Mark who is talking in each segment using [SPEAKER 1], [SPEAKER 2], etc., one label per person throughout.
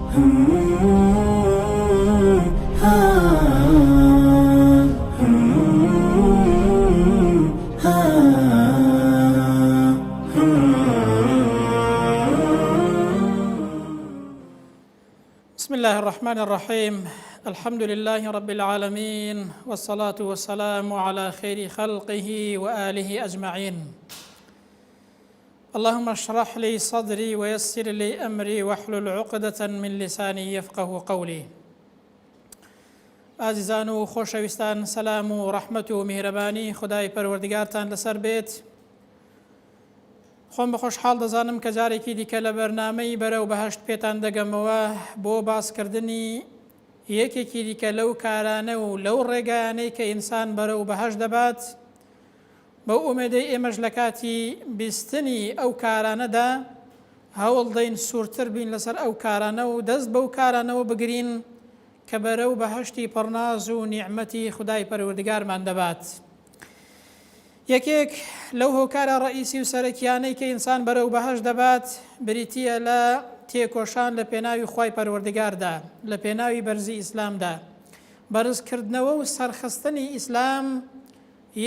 [SPEAKER 1] بسم الله الرحمن الرحيم. الحمد لله رب العالمين، والصلاة والسلام على خير خلقه وآله أجمعين. اللهم اشرح لي صدري ويسر لي أمري واحلل عقدة من لساني يفقه قولي. عزیزان و خۆشەویستان، سەلام و ڕەحمەت و میهرەبانی خودای پەروەردگارتان لەسەر بێت. خۆم بە خۆشحاڵ دەزانم کە جارێکی دیکە لە بەرنامەی بەرەو بەهەشت پێتان دەگەمەوە بۆ باسکردنی یەکێکی دیکە لەو کارانە و لەو ڕێگایانەی کە ئینسان بەرەو بەهەشت دەبات. بەو ئومێدەی ئێمەش لە کاتی بیستنی ئەو کارانەدا هەوڵ دەین سوورتر بین لەسەر ئەو کارانە و دەست بەو کارانەوە بگرین کە بەرەو بەهەشتی پڕناز و نیعمەتی خودای پەروەردگارمان دەبات. یەکێک لەو هۆکارە ڕئیسی و سەرەکیانەی کە ئینسان بەرەو بەهەشت دەبات بریتیە لە تێکۆشان لە پێناوی خوای پەروەردگاردا، لە پێناوی بەرزی ئیسلامدا. بەرزکردنەوە و سەرخستنی ئیسلام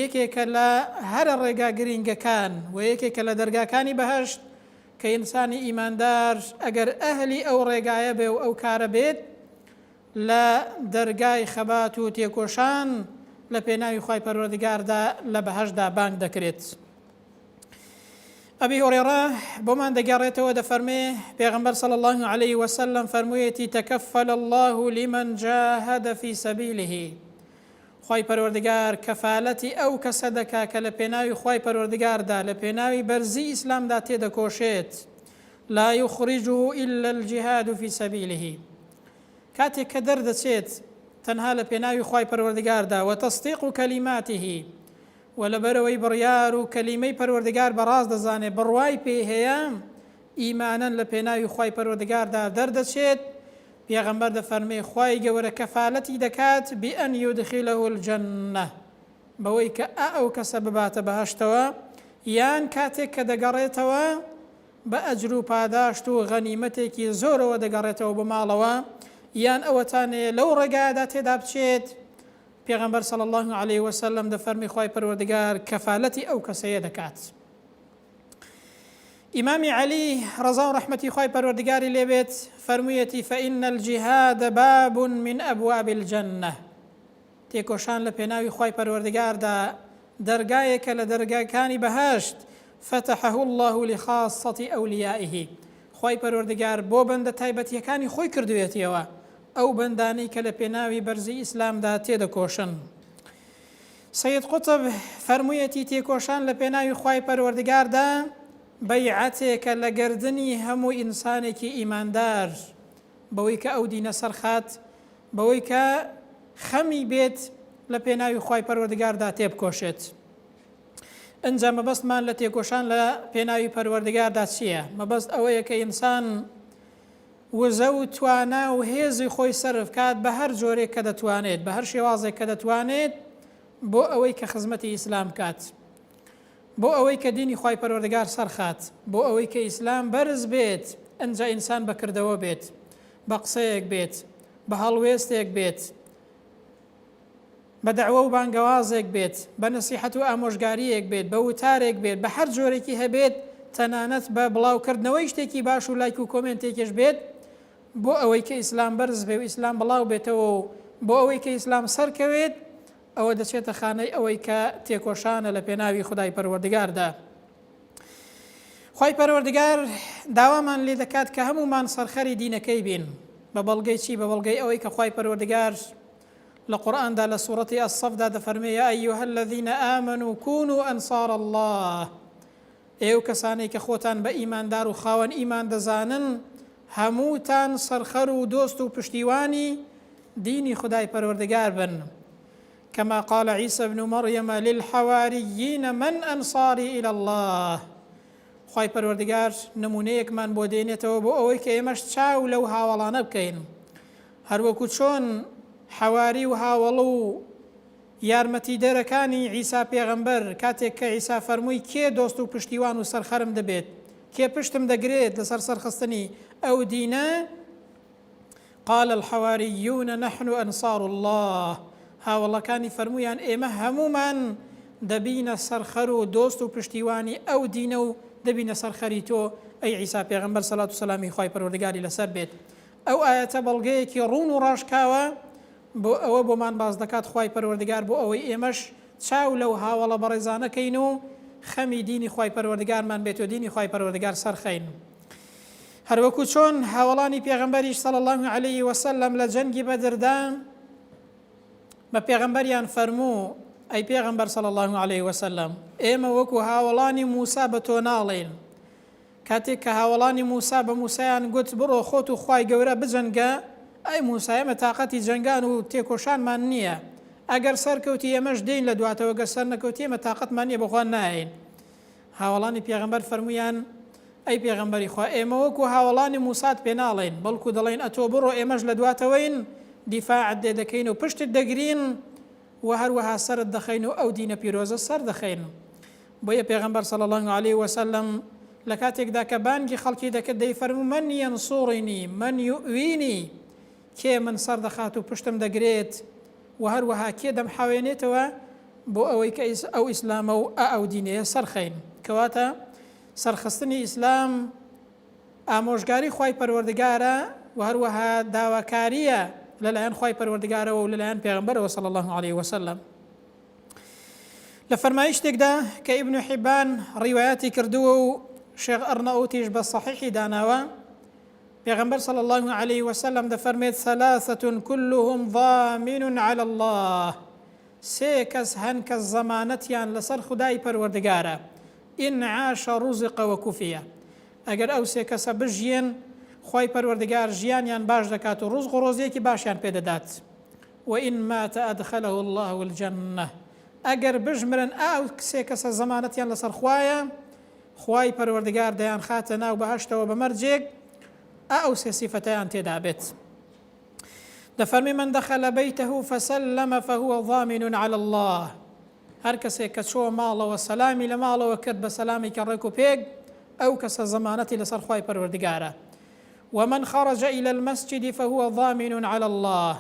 [SPEAKER 1] یەکێکە لە هەرە ڕێگا گرنگەکان و یەکێکە لە دەرگاکانی بەهەشت کە ئینسانی ئیماندار ئەگەر ئەهلی ئەو ڕێگایە بێ و ئەو کارە بێت لە دەرگای خەبات و تێکۆشان لە پێناوی خوای پەروەردگاردا لە بەهەشتدا بانگ دەکرێت. ئەبی هورێرە بۆمان دەگەڕێتەوە دەفەرمێ پێغەمبەر صلی الله عليه وسلم فەرموویەتی تەکەفەل الله لمن جاهد في سبيله. خوای پەروەردگار کەفالەتی ئەو کەسە دەکا کە لە پێناوی خوای پەروەردگاردا لە پێناوی بەرزی ئیسلامدا تێدەکۆشێت. لا يخرجه إلا الجهاد في سبيله. کاتێک کە دەردەچێت تەنها لە پێناوی خوای پەروەردگاردا و تەصدیق و کەلیماتیه و لەبەرەوەی بڕیار و کەلیمەی پەروەردگار بەڕاست دەزانێت بڕوای پێ هەیە ئیمانەن لە پێناوی خوای پەروەردگاردا دەردەچێت. پێغەمبەر دەفەرمێ خوای گەورە کەفالەتی دەکات بئەن یودخیلەه الجەنە، بەوەی کە ئەو کەسە بباتە بەهەشتەوە یان کاتێک کە دەگەڕێتەوە بە ئەجر و پاداشت و غەنیمەتێکی زۆرەوە دەگەڕێتەوە بە ماڵەوە یان ئەوەتانێ لەو ڕێگایدا تێدا بچێت. پێغەمبەر صلی الله عليه وسلم دەفەرمی خوای پەروەردگار کەفالەتی ئەو کەسەیە دەکات. ئیمامی عەلی ڕەزا و ڕەحمەتی خوای پەروەردگاری لێبێت فەرموویەتی فإن الجهاد باب من أبواب الجنة. تێکۆشان لە پێناوی خوای پەروەردگاردا دەرگایەکە لە دەرگاکانی بەهەشت فتحه الله لخاصة أوليائه. خوای پەروەردگار بۆ بەندە تایبەتیەکانی خۆی کردوێتیەوە، ئەو بەندانەی کە لە پێناوی بەرزی ئیسلامدا تێدەکۆشن. سەید قوتب فەرموویەتی تێکۆشان لە پێناوی خوای پەروەردگاردا بەیعەتێکە لە گردنی هەموو ئینسانێکی ئیماندار بەوەی کە ئەو دینە سەرخات، بەوەی کە خەمی بێت لە پێناوی خوای پەروەردگاردا تێبکۆشێت. ئەنجا مەبەستمان لە تێکۆشان لە پێناوی پەروەردگاردا چییە؟ مەبەست ئەوەیە کە ئینسان وزە و توانە و هێزی خۆی سەرف کات بە هەر جۆرێک کە دەتوانێت، بە هەر شێوازێک کە دەتوانێت بۆ ئەوەی کە خزمەتی ئیسلام کات، بۆ ئەوەی کە دینی خوای پەروەردگار سەرخات، بۆ ئەوەی کە ئیسلام بەرز بێت. ئەنجا ئینسان بەکردەوە بێت، بە قسەیەک بێت، بە هەڵوێستێک بێت، بە دەعوە و بانگەوازێک بێت، بە نەسیحەت و ئامۆژگاریەک بێت، بە وتارێک بێت، بە هەر جۆرێکی هەبێت، تەنانەت بە بڵاوکردنەوەی شتێکی باش و لایک و کۆمنتێکیش بێت بۆ ئەوەی کە ئیسلام بەرز بێ و ئیسلام بڵاو بێتەوە و بۆ ئەوەی کە ئیسلام سەرکەوێت، ئەوە دەچێتە خانەی ئەوەی کە تێکۆشانە لە پێناوی خودای پەروەردگاردا. خوای پەروەردگار داوامان لێ دەکات کە هەمومان سەرخەری دینەکەی بین. بە بەڵگەی چی؟ بە بەڵگەی ئەوەی کە خوای پەروەردگار لە قورئاندا لە سوورەتی ئەسەفدا دەفەرمێ یا ئەیوهە الەذینە ئامەنوا کونوا ئەنصار الله. ئێوە کەسانەی کە خۆتان بە ئیماندار و خاوەن ئیمان دەزانن هەمووتان سەرخەر و دۆست و پشتیوانی دینی خودای پەروەردگار بن. كما قال عيسى بن مريم للحواريين من أنصاري إلى الله. خوای پەروەردگار نمونەیەکمان بۆ دێنێتەوە بۆ ئەوەی کە ئێمەش چاو لەو هاوڵانە بکەین، هەروەکو چۆن حەواری و هاوڵ و یارمەتی دەرەکانی عیسا پێغەمبەر کاتێک کە عیسا فەرمووی کێ دۆست و پشتیوان و سەرخەرم دەبێت، کێ پشتم دەگرێت لەسەر سەرخستنی ئەو دینە، قال الحواريون نحن أنصار الله هاوڵەکانی فەرمویان ئێمە هەمومان دەبینە سەرخەر و دۆست و پشتیوانی ئەو دینە و دەبینە سەرخەری تۆ ئەی عیسا پێغەمبەر سەڵات و سەلامی خوای پەروەردگاری لەسەر بێت. ئەو ئاەتە بەڵگەیەکی ڕوون و ڕاشکاوە بۆ ئەوە بۆمان باز دەکات خوای پەروەردگار بۆ ئەوەی ئێمەش چاو لەو هاوڵە بەڕێزانەکەین و خەمی دینی خوای پەروەردگارمان بێت و دینی خوای پەروەردگار سەرخەین. هەروەکو چۆن هاوڵانی پێغەمبەریش صلی الله علیه وسلم لە جەنگی بەدردا بە پێغەمبەریان فەرموو ئەی پێغەمبەر صلی الله علیه وسلم ئێمە وەکو هاوڵانی موسا بە تۆ ناڵێن. کاتێک کە هاوڵانی موسا بە موسایان گوت بڕۆ خۆت و خوای گەورە بجەنگە ئەی موسا ئێمە تااقەتی جەنگان و تێکۆشانمان نییە، ئەگەر سەرکەوتی ئێمەش دێین لە دواتەوە گەر سەر نەکەوتی ئێمە تااقەتمان نییە بەخوا نایین. هاوڵانی پێغەمبەر فەرمویان ئەی پێغەمبەری خوا ئێمە وەکو هاوڵانی موسات پێ ناڵێن، بەڵکو دەڵێن ئەتۆ بڕۆ ئێمەش لە دواتەوەین دیفاعت دێ دەکەین و پشتت دەگرین و هەروەها سەرت دەخەین و ئەو دینە پیرۆزە سەر دەخەین. بۆیە پێغەمبەر صلی الله علیه وسلم لە کاتێکدا کە بانگی خەڵکی دەکرد دەیفەرموو من ینصورنی من یؤوینی، کێ من سەر دەخات و پشتم دەگرێت و هەروەها کێ دەمحاوێنێتەوە بۆ ئەوەی کە ئەو ئیسلامە و ئەو دینەیە سەرخەین. کەواتە سەرخستنی ئیسلام ئامۆژگاری خوای پەروەردگارە و هەروەها داواکاریە لەلایەن خوای پەروەردگارەوە و لەلایەن پێغەمبەرەوە صلی الله علیه وسلم. لە فەرمایش شتێکدا کە ئیبن حیبان ڕیوایەتی کردووە و شێخ ئەرنەئوتیش بە صەحیحی داناوە، پێغەمبەر صلی الله علیه وسلم دەفەرمێت ثلاثة كلهم ضامن على الله، سێ کەس هەن کە زەمانەتیان لەسەر خودای پەروەردگارە، ئین عاش ڕوزق وەکوفیە، ئەگەر ئەو سێ کەسە بژیێن خوای پەروەردگار ژیانیان باش دەکات و ڕزق و ڕۆزیەکی باشیان پێدەدات. وئین ماتە ئەدخەلەه الله الجەنە، ئەگەر بژمرن ئەو سێ کەسە زەمانەتیان لەسەر خوایە، خوای پەروەردگار دەیان خاتە ناو بەهەشتەوە بە مەرجێک ئەو سێ سیفەتەیان تێدا بێت. دەفەرمی من دەخەلە بەیتەه فەسەلەمە فەهوە ضامن على الله، هەر کەسێک کە چۆ ماڵەوە سەلامی لە ماڵەوە کرد بە سەلامێکی ڕێک و پێک، ئەو کەسە زەمانەتی لەسەر خوای پەروەردگارە. ومن خرج إلى المسجد فهو ضامن على الله،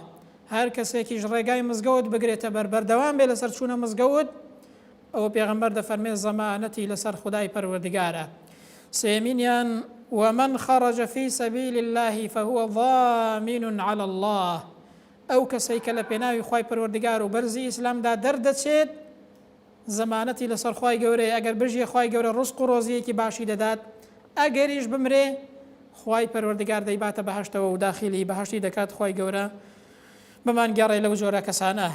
[SPEAKER 1] هەر کەسێکیش ڕێگای مزگەوت بگرێتە بەر بەردەوام بێ لەسەر چوونە مزگەوت، ئەوە پێغەمبەر دەفەرمێ زەمانەتی لەسەر خودای پەروەردگارە. سێمینیان ومن خرج في سبيل الله فهو ضامن على الله، ئەو کەسەی کە لە پێناوی خوای پەروەردگار و بەرزی ئیسلامدا دەردەچێت زەمانەتی لەسەر خوای گەورەیە، ئەگەر بژیە خوای گەورە ڕزق و ڕۆزیەکی باشی دەدات، ئەگەریش بمرێ خوای پەروەردگار دەیباتە بەهەشتەوە و داخلی بەهەشتی دەکات. خوای گەورە بمان گەڕێ لەو جۆرە کەسانە.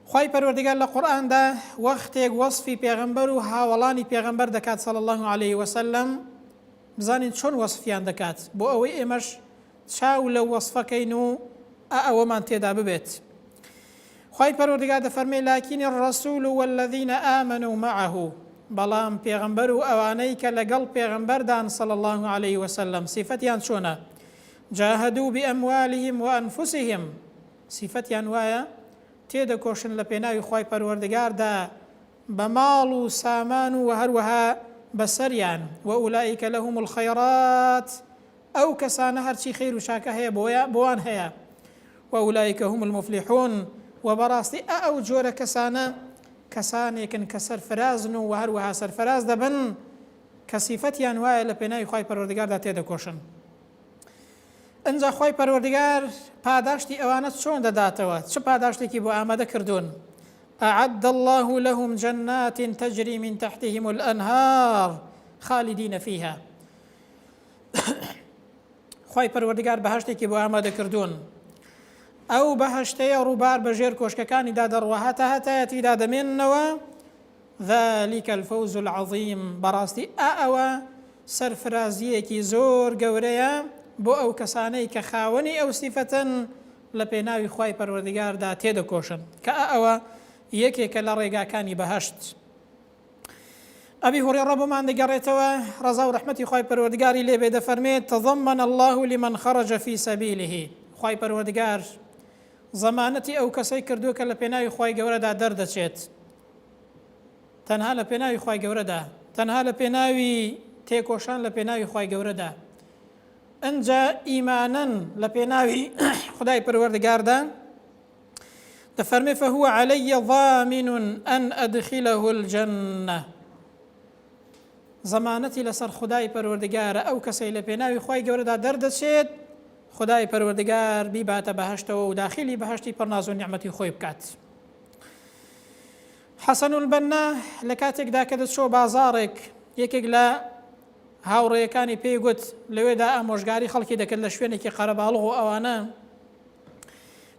[SPEAKER 1] خوای پەروەردگار لە قورئاندا وەختێک وەصفی پێغەمبەر و هاوڵانی پێغەمبەر دەکات صلی الله علیه وسلم، بزانین چۆن وەصفیان دەکات بۆ ئەوەی ئێمەش چاو لەو وەصفەکەین و ئەوەمان تێدا ببێت. خوای پەروەردگار دەفەرمێ لكن الرسول والذين آمنوا معه، بەڵام پێغەمبەر و ئەوانەی کە لەگەڵ پێغەمبەردان صلی الله علیه وسلم سیفەتیان چۆنە؟ جاهدوا بأموالهم وأنفسهم، سیفەتیان وایە تێدەکۆشن لە پێناوی خوای پەروەردگاردا بە ماڵ و سامان و هەروەها بەسەریان. وأولئك لهم الخيرات، ئەو کەسانە هەرچی خەیر و چاکە هەیە بۆوان هەیە. وأولئك هم المفلحون، و بەڕاستی ئەو جۆرە کەسانە کەسانێکن کە سەرفرازن و هەروەها سەرفراز دەبن کە سیفەتیان وایە لە پێناوی خوای پەروەردگاردا تێدەکۆشن. ئەنجا خوای پەروەردگار پاداشتی ئەوانە چۆن دەداتەوە؟ چه پاداشتێکی بۆ ئامادە کردوون؟ أعد الله لهم جنات تجري من تحتهم الأنهار خالدين فيها، خوای پەروەردگار بەهەشتێکی بۆ ئامادە کردوون، ئەو بەهەشتەیە ڕووبار بەژێر کۆشکەکانیدا دەڕوە هەتایەتیدا دەمێننەوە. ذلك الفوز العظيم، بەڕاستی ئەوە سەرفرازیەکی زۆر گەورەیە بۆ ئەو کەسانەی کە خاوەنی ئەو سیفەتن لە پێناوی خوای پەروەردگاردا تێدەکۆشن، کە ئەوە یەکێکە لە ڕێگاکانی بەهەشت. ئەبی هورێرە بۆمان دەگەڕێتەوە ڕەزا و ڕەحمەتی خوای پەروەردگاری لێبێ دەفەرمێت تضمن الله لمن خرج في سبيله، خوای پەروەردگار زەمانەتی ئەو کەسەی کردووە کە لە پێناوی خوای گەورەدا دەردەچێت، تەنها لە پێناوی خوای گەورەدا، تەنها لە پێناوی تێکۆشان لە پێناوی خوای گەورەدا. ئەنجا ئیمانەن لە پێناوی خدای پەروەردگاردا دەفەرمێ فهو علي ضامن أن أدخله الجنة زەمانەتی لەسەر خدای پەروەردگارە ئەو کەسەی لە پێناوی خوای گەورەدا دەردەچێت خدای پەروەردگار بیباتە بەهەشتەوە و داخلی بەهەشتی پڕناز و نیعمەتی خۆی بکات. حەسەن البەنا لە کاتێکدا کە دەچۆ بازاڕێک یەکێک لە هاوڕێیەکانی پێی گوت لەوێدا ئامۆژگاری خەڵکی دەکرد لە شوێنێکی قەرەباڵغ و ئەوانە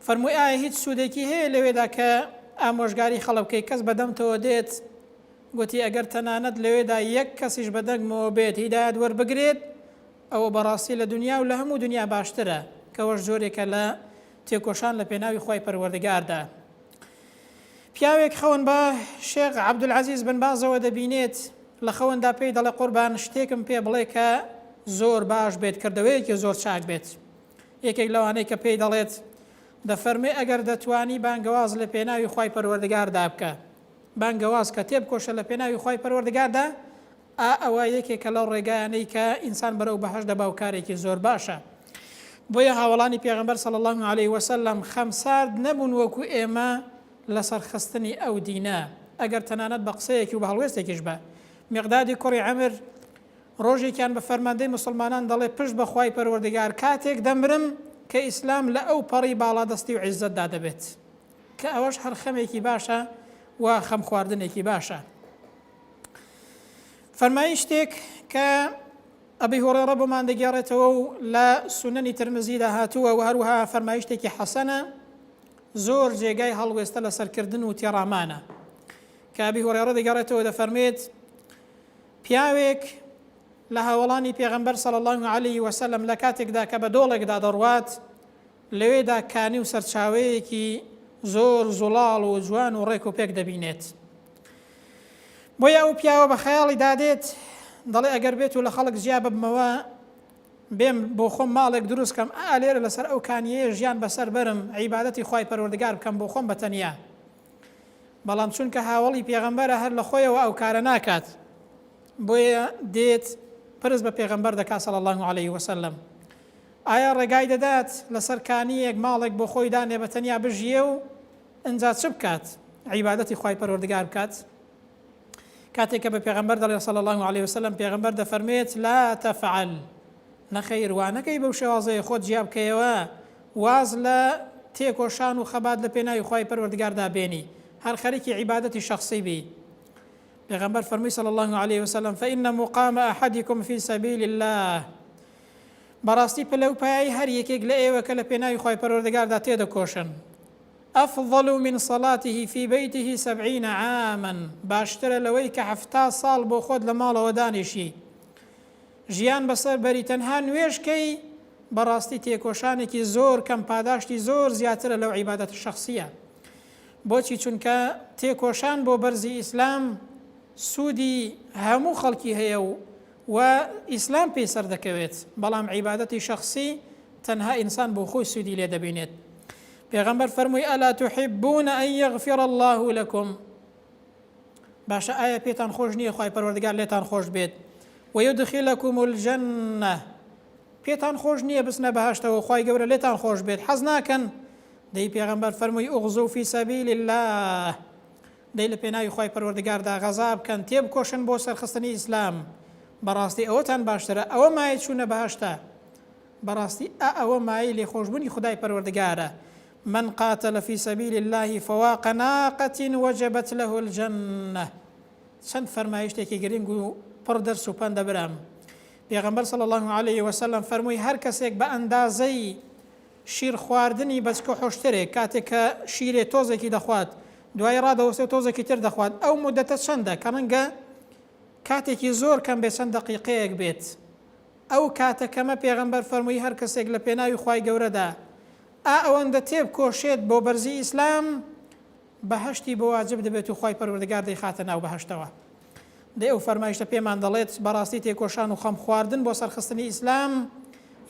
[SPEAKER 1] فەرمووی ئایا هیچ سوودێکی هەیە لەوێدا کە ئامۆژگاری خەڵک بکەی کەس بەدەمتەوە دێت گوتی ئەگەر تەنانەت لەوێدا یەک کەسیش بەدەنگمەوە بێت هیدایەت وەربگرێت ئەوە بەڕاستی لە دنیا و لە هەموو دنیا باشترە کەوەش زۆرێکە لە تێکۆشان لە پێناوی خوای پەروەردگاردا. پیاوێک خەون بە شێخ عەبدولعەزیز بن بازەوە دەبینێت لە خەوندا پێی دەڵێ قوربان شتێکم پێ بڵێ کە زۆر باش بێت کردەوەیەکی زۆر چاک بێت. یەکێک لەوانەی کە پێی دەڵێت دەفەرمێ ئەگەر دەتوانی بانگەواز لە پێناوی خوای پەروەردگاردا بکە بانگەواز کە تێبکۆشە لە پێناوی خوای پەروەردگاردا ئەوە یەکێکە لەو ڕێگایانەی کە ئینسان بەرەو بەهەشت دەبا و کارێکی زۆر باشە. بۆیە هاوڵانی پێغەمبەر صلی الله علیه وسلم خەمسارد نەبوون وەکو ئێمە لەسەر خستنی ئەو دینە ئەگەر تەنانەت بە قسەیەکی و بە هەڵوێستێکیش بە. مێقدادی کوڕی عەمر ڕۆژێکیان بە فەرماندەی مسلمانان دەڵێ پشت بە خوای پەروەردگار کاتێک دەمرم کە ئیسلام لە ئەو پەڕی باڵادەستی و عیززەتدا دەبێت کە ئەوەش هەر خەمێکی باشە و خەم خواردنێکی باشە. فەرمایی شتێک کە ئەبی هورەیرە بۆمان دەگێڕێتەوە و لە سونەنی ترمزیدا هاتووە و هەروەها فەرمایی شتێکی حەسەنە زۆر جێگای هەڵوێستە لە سەرکردن و تێڕامانە کە ئەبی هورەیرە دەگێڕێتەوە دەفەرمێت پیاوێک لە هاوڵانی پێغەمبەر صلی الله علیه وسلم لە کاتێکدا کە بە دۆڵێکدا دەڕوات لەوێدا کانی و سەرچاوەیەکی زۆر زوڵاڵ و جوان و ڕێک و پێک دەبینێت. بۆیە ئەو پیاوە بە خەیاڵی دادێت دەڵێ ئەگەر بێت و لە خەڵک جیا ببمەوە بێم بۆ خۆم ماڵێک دروست کەم لێرە لەسەر ئەو کانیەیە ژیان بەسەر بەرم عیبادەتی خوای پەروەردگار بکەم بۆ خۆم بەتەنیا. بەڵام چونکە هاوڵی پێغەمبەرە هەر لە خۆیەوە ئەو کارە ناکات بۆیە دێت پرس بە پێغەمبەر دەکات صلی الله علیه وسلم ئایا ڕێگای دەدات لەسەر کانیەک ماڵێک بۆ خۆی دانێ بەتەنیا بژیە و ئەنجا چ بکات عیبادەتی خوای پەروەردگار بکات. کاتێک کە بە پێغەمبەر دەڵێ صلی الله علیه وسلم پێغەمبەر دەفەرمێت لا تفعل نەخەیر وانەکەی بەو شێوازەیە خۆت جیا بکەیەوە واز لە تێکۆشان و خەبات لە پێناوی خوای پەروەردگاردا بێنی هەر خەریکی عیبادەتی شخصی بی. پێغەمبەر فەرمووی صلی الله علیه وسلم فإن مقام أحدكم في سبيل الله بەڕاستی پلەپایی هەر یەکێک لە ئێوە کە لە پێناوی خوای پەروەردگاردا تێدەکۆشن أفضل من صلاته في بيته 70 عاما باشترە لەوەی کە 70 ساڵ بۆ خۆت لە ماڵەوە دانیشی ژیان بەسەر بەری تەنها نوێژکەی بەڕاستی تێکۆشانێکی زۆر کەم پاداشتی زۆر زیاترە لەو عیبادەت شخصیە. بۆچی چونکە تێکۆشان بۆ بەرزی ئیسلام سوودی هەموو خەڵکی هەیە و ئیسلام پێی سەر دەکەوێت بەڵام عیبادەتی شخصی تەنها ئینسان بۆ خۆی سوودی لێ دەبینێت. پێغەمبەر فەرمووی ئەلا تحبون أن يغفر الله لكم باشە ئایا پێتان خۆش نییە خوای پەروەردگار لێتان خۆش بێت ويدخلكم الجنة پێتان خۆش نییە بچنە بەهەشتەوە خوای گەورە لێتان خۆش بێت حەز ناکەن دەی پێغەمبەر فەرمووی اغزوا في سبيل الله دەی لە پێناوی خوای پەروەردگاردا غەزا بکەن تێبکۆشن بۆ سەرخستنی ئیسلام بەڕاستی ئەوەتان باشترە ئەوە مایە چوونە بەهەشتە بەڕاستی ئەوە مایە لێخۆشبوونی خدای پەروەردگارە. من قاتل في سبيل الله فواق ناقة وجبت له الجنة چەند فەرمایشتێکی گرنگ و پڕ دەرس و پەندە برام. پێغەمبەر صلی الله علیه وسلم فەرمووی هەر کەسێک بە ئەندازەی شیر خواردنی بەچکە خۆشترێک کاتێک کە شیرێ تۆزێکی دەخوات دوای ڕادەوەستێ تۆزێکی تر دەخوات ئەو مودەتە چەندە کە ڕەنگە کاتێکی زۆر کەم بێت چەند دەقیقەیەک بێت ئەو کاتەکەمە پێغەمبەر فەرمووی هەر کەسێک لە پێناوی خوای گەورەدا ئەوەندە تێبکۆشێت بۆ بەرزی ئیسلام بەهەشتی بۆ واجب دەبێت و خوای پەروەردگار دەیخاتە ناو بەهەشتەوە. دەی ئەو فەرمایشتە پێمان دەڵێت بەڕاستی تێکۆشان و خەم خواردن بۆ سەرخستنی ئیسلام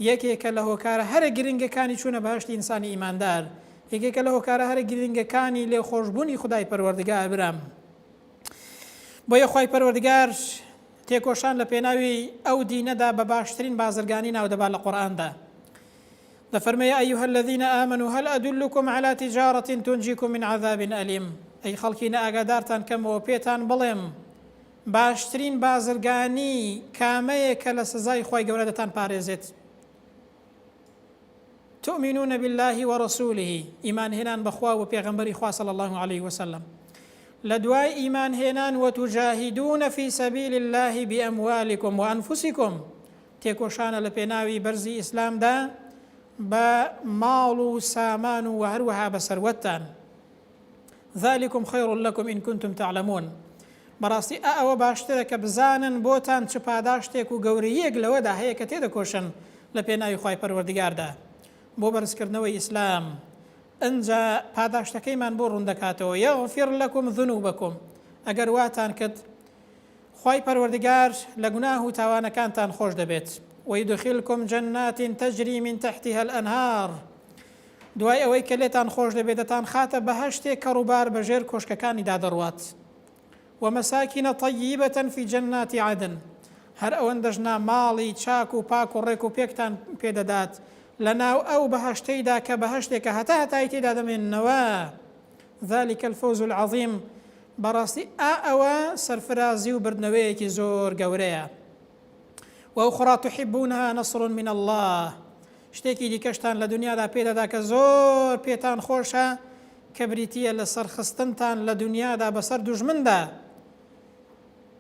[SPEAKER 1] یەکێکە لە هۆکارە هەرە گرنگەکانی چوونە بەهەشتی ئینسانی ئیماندار یەکێکە لە هۆکارە هەرە گرنگەکانی لێ خۆشبوونی خدای پەروەردگار برام. بۆیە خوای پەروەردگار تێکۆشان لە پێناوی ئەو دینەدا بە باشترین بازرگانی ناودەبات لە قورئاندا. دەفەرمێ ئەیها الذين آمنوا هل أدلكم على تجارة تنجيكم من عذاب أليم. ئەی خەڵکینە ئاگادارتان کەمەوە پێتان بڵێم باشترین بازرگانی کامەیە کە لە سزای خۆی گەورە دەتان پارێزێت. تؤمنون بالله ورسوله، ئیمان هێنان بەخوا و پێغەمبەری خوا صلی الله عليه وسلم. لە دوای ئیمان هێنان وتجاهدون في سبيل الله بأموالكم وأنفسكم، تێکۆشانە لە پێناوی بەرزی ئیسلامدا بە ماڵ و سامان و هەروەها بە سەروەتتان. ذلكم خير لكم إن كنتم تعلمون. بەڕاستی ئەوە باشترە کە بزانن بۆتان چ پاداشتێک و گەورەیەک لەوەدا هەیە کە تێدەکۆشن لە پێناوی خوای پەروەردگاردا بۆ بەرزکردنەوەی ئیسلام. ئەنجا پاداشتەکەیمان بۆ ڕوون دەکاتەوە. یەغفر لەکم ذنوبەکم، ئەگەر واتان کرد خوای پەروەردگار لە گوناه و تاوانەکانتان خۆش دەبێت. ويدخلكم جنات تجري من تحتها الأنهار، دوای ئەوەی کە لێتان خۆش دەبێت دەتان خاتە بەهەشتێک کە ڕووبار بەژێر کۆشکەکانیدا دەڕوات. ومساكن طيبة في جنات عدن، هەر ئەوەندەش ماڵی چاک و پاک و ڕێک و پێکتان پێدەدات لەناو ئەو بەهەشتەیدا کە بەهەشتێکە هەتا هەتای تێدا دەمێننەوە. ذلك الفوز العظيم، بەڕاستی ئەوە سەرفرازی و بردنەوەیەکی زۆر گەورەیە. وأخرى تحبونها نصر من الله، شتێکی دیکەشتان لە دنیادا پێدەدا کە زۆر پێتان خۆشە کە بریتیە لە سەرخستنتان لە دنیادا بەسەر دوژمندا.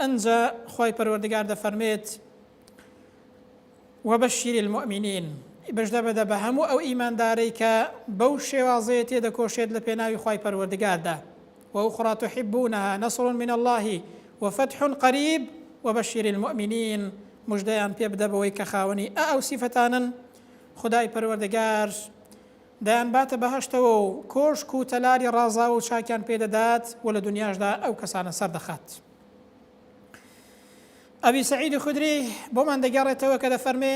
[SPEAKER 1] ئەنجا خوای پەروەردگار دەفەرمێت وبشر المؤمنين، بەشدە بەدە بە هەموو ئەو ئیماندارەی کە بەو شێوازەیە تێدەکۆشێت لە پێناوی خوای پەروەردگاردا. وأخرى تحبونها نصر من الله وفتح قريب وبشر المؤمنين، مژدەیان پێ بدە بەوەی کە خاوەنی ئەو سیفەتانن خدای پەروەردگار دەیان باتە بەهەشتەوە و کۆشک و تەلاری ڕازاوە و چاکیان پێدەدات و لە دنیاشدا ئەو کەسانە سەردەخات. ئەبی سەعید خودری بۆمان دەگەڕێتەوە کە دەفەرمێ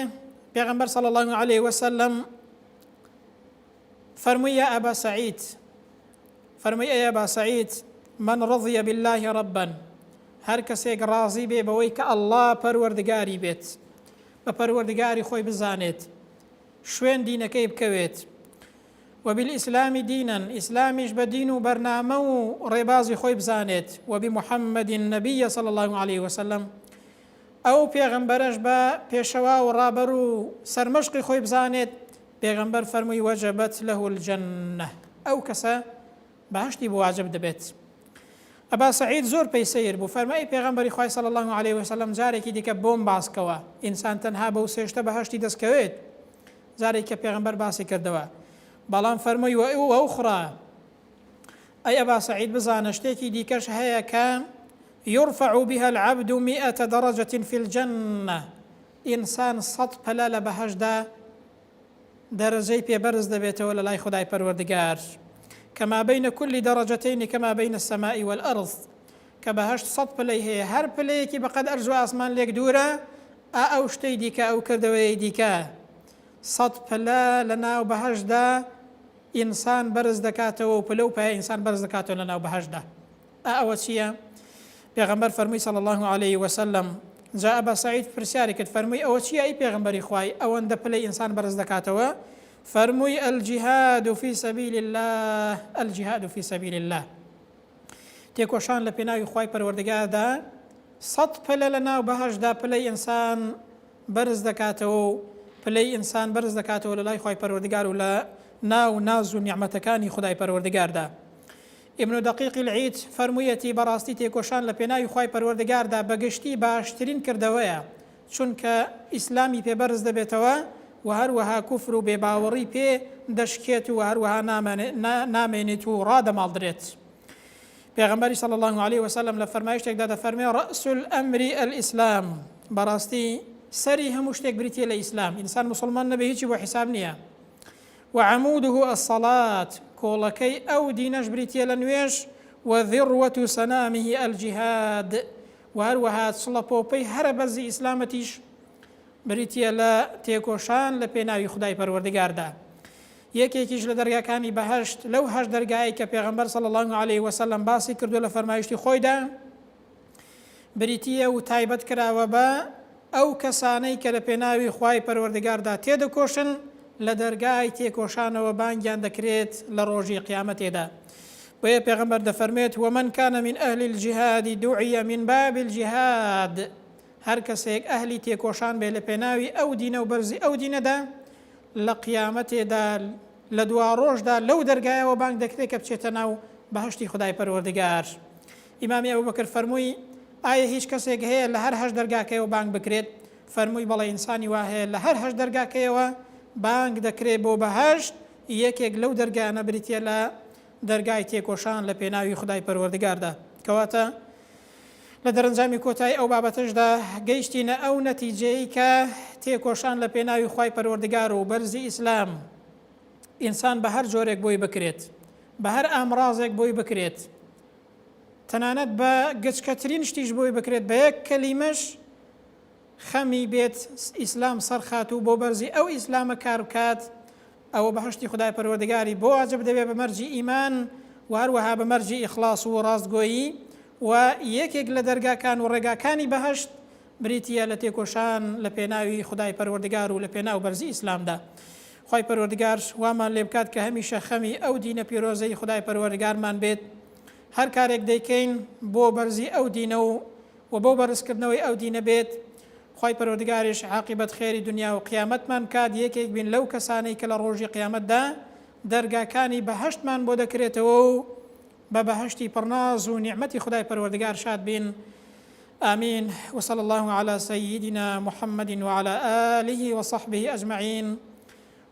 [SPEAKER 1] پێغەمبەر صلی الله عليه وسلم فەرمووی یا ئەبا سەعید، فەرمووی ئەی ئەبا سەعید من رضي بالله ربا، هەر کەسێک ڕازی بێ بەوەی کە ئەڵڵا پەروەردگاری بێت، بە پەروەردگاری خۆی بزانێت، شوێن دینەکەی بکەوێت، وبالإسلام دينا، إسلامش بدين وبرنامه ڕێبازی خۆی بزانێت، وبمحمد النبي صلى الله عليه وسلم، ئەو پێغەمبەرش بە پێشەوا و ڕابەر و سەرمەشقی خۆی بزانێت. پێغەمبەر فەرمووی وەجەبەت له الجنة، ئەو کەسە بەهەشتی بۆ واجب دەبێت. ئەبا سەعید زۆر پێی سەیر بوو، فەرمای پێغەمبەری خوای صلی الله عليه وسلم جارێکی دیکە بۆم باسکەوە ئینسان تەنها بەو سێشتە بەهەشتی دەستکەوێت. جارێکە پێغەمبەر باسی کردەوە، بەڵام فەرمووی وأخرى، ئەی ئەبا سەعید بزانە شتێکی دیکەش هەیە کە يرفع بها العبد 100 درجة في الجنة، ئینسان 100 پەلە لە بەهەشدا دەرەجەی پێبەرز دەبێتەوە لە لای خدای پەروەردگار. كما بين كل درجتين كما بين السماء والأرض، کە بەهەشت 100 پلەی هەیە، هەر پلەیەکی بەقەد ئەرز و ئاسمان لێک دوورە، ئەو شتەی دیکە ئەو کردەوەی دیکە 100 پلە لە ناو بەهەشدا ئینسان بەرز دەکاتەوە و پلە و پایە ئینسان بەرز دەکاتەوە لە ناو بەهەشدا. ئەوە چییە؟ پێغەمبەر فەرمووی صلی الله عليه وسلم، جا ئەبا سەعید پرسیاری کرد فەرمووی ئەوە چییە ئەی پێغەمبەری خوای ئەوەندە پلەی ئینسان بەرز دەکاتەوە؟ فەرمووی الجهاد في سبيل الله، الجهاد في سبيل الله، تێکۆشان لە پێناوی خوای پەروەردگاردا 100 پلە لە ناو بەهەشدا پلەی ئینسان بەرز دەکاتەوە و پلەی ئینسان بەرز دەکاتەوە لە لای خوای پەروەردگار و لە ناو ناز و نیعمەتەکانی خدای پەروەردگاردا. ابن دقیق العید فەرموویەتی بەڕاستی تێکۆشان لە پێناوی خوای پەروەردگاردا بەگشتی باشترین کردەوەیە، چونکە ئیسلامی پێبەرز دەبێتەوە و هەروەها کوفر و بێباوەڕی پێ دەشکێت و هەروەها نامێنێت و ڕادەماڵدرێت. پێغەمبەری صلی الله عليه وسلم لە فەرمایشتێکدا دەفەرمێ رأس الأمر الإسلام، بەڕاستی سەری هەموو شتێک بریتیە لە ئیسلام، ئینسان مسلمان نەبێ هیچی بۆ حیساب نییە. وعموده الصلاة، کۆڵەکەی ئەو دینەش بریتیە لە نوێژ، وذروة سنامه الجهاد، و هەروەها سڵەپۆپەی هەرە بەرزی ئیسلامەتیش بریتیە لە تێکۆشان لە پێناوی خدای پەروەردگاردا. یەکێکیش لە دەرگاکانی بەهەشت لەو هەشت دەرگایی کە پێغەمبەر صلی الله عليه وسلم باسی کردو لە فەرمایشتی خۆیدا، بریتیە و تایبەت کراوە بە ئەو کەسانەی کە لە پێناوی خوای پەروەردگاردا تێدەکۆشن لە دەرگای تێکۆشانەوە بانگیان دەکرێت لە ڕۆژی قیامەتێدا. بۆیە پێغەمبەر دەفەرمێت ومن كان من أهل الجهاد دعي من باب الجهاد، هەر کەسێک ئەهلی تێکۆشان بێ لە پێناوی ئەو دینە و بەرزی ئەو دینەدا لە قیامەتێدا لە دوا ڕۆژدا لەو دەرگایەوە بانگ دەکرێت کە بچێتە ناو بەهشتی خدای پەروەردگار. ئیمامی ئەبوبەکر فەرمووی ئایا هیچ کەسێک هەیە لە هەر هەشت دەرگاکەیەوە بانگ بکرێت؟ فەرمووی بەڵێ ئینسانی وا هەیە لە هەر هەشت دەرگاکەیەوە بانگ دەکرێت بۆ بەهشت، یەکێک لەو دەرگایانە بریتە لە دەرگای تێکۆشان لە پێناوی خدای پەروەردگاردا. کەواتە لە دەرەنجامی کۆتایی ئەو بابەتەشدا گەیشتینە ئەو نەتیجەی کە تێکۆشان لە پێناوی خوای پەروەردگار و بەرزی ئیسلام ئینسان بە هەر جۆرێک بۆی بکرێت، بە هەر ئامڕازێک بۆی بکرێت، تەنانەت بە گچکەترین شتیش بۆی بکرێت، بە یەک کەلیمەش خەمی بێت ئیسلام سەرخات و بۆ بەرزی ئەو ئیسلامە کار بکات، ئەوە بەهشتی خدای پەروەردگاری بۆ واجب دەبێت بە مەرجی ئیمان و هەروەها بە مەرجی ئیخلاص و ڕاستگۆیی و یەکێک لە دەرگاکان و ڕێگاکانی بەهشت بریتیە لە تێکۆشان لە پێناوی خدای پەروەردگار و لە پێناو بەرزی ئیسلامدا. خوای پەروەردگار وامان لێ بکات کە هەمیشە خەمی ئەو دینە پیرۆزەی خدای پەروەردگارمان بێت، هەر کارێک دەیکەین بۆ بەرزی ئەو دینە و بۆ بەرزکردنەوەی ئەو دینە بێت. خوای پەروەردگاریش عاقبەت خێری دنیا و قیامەتمان کات یەکێک بین لەو کەسانەی کە لە ڕۆژی قیامەتدا دەرگاکانی بەهشتمان بۆ دەکرێتەوە و بە بەهشتی پڕناز و نیعمەتی خدای پەروەردگار شاد بین. آمين. وصلى الله على سيدنا محمد وعلى آله وصحبه أجمعين،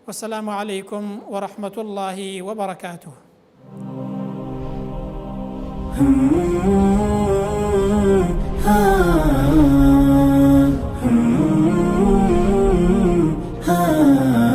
[SPEAKER 1] والسلام عليكم ورحمة الله وبركاته. ha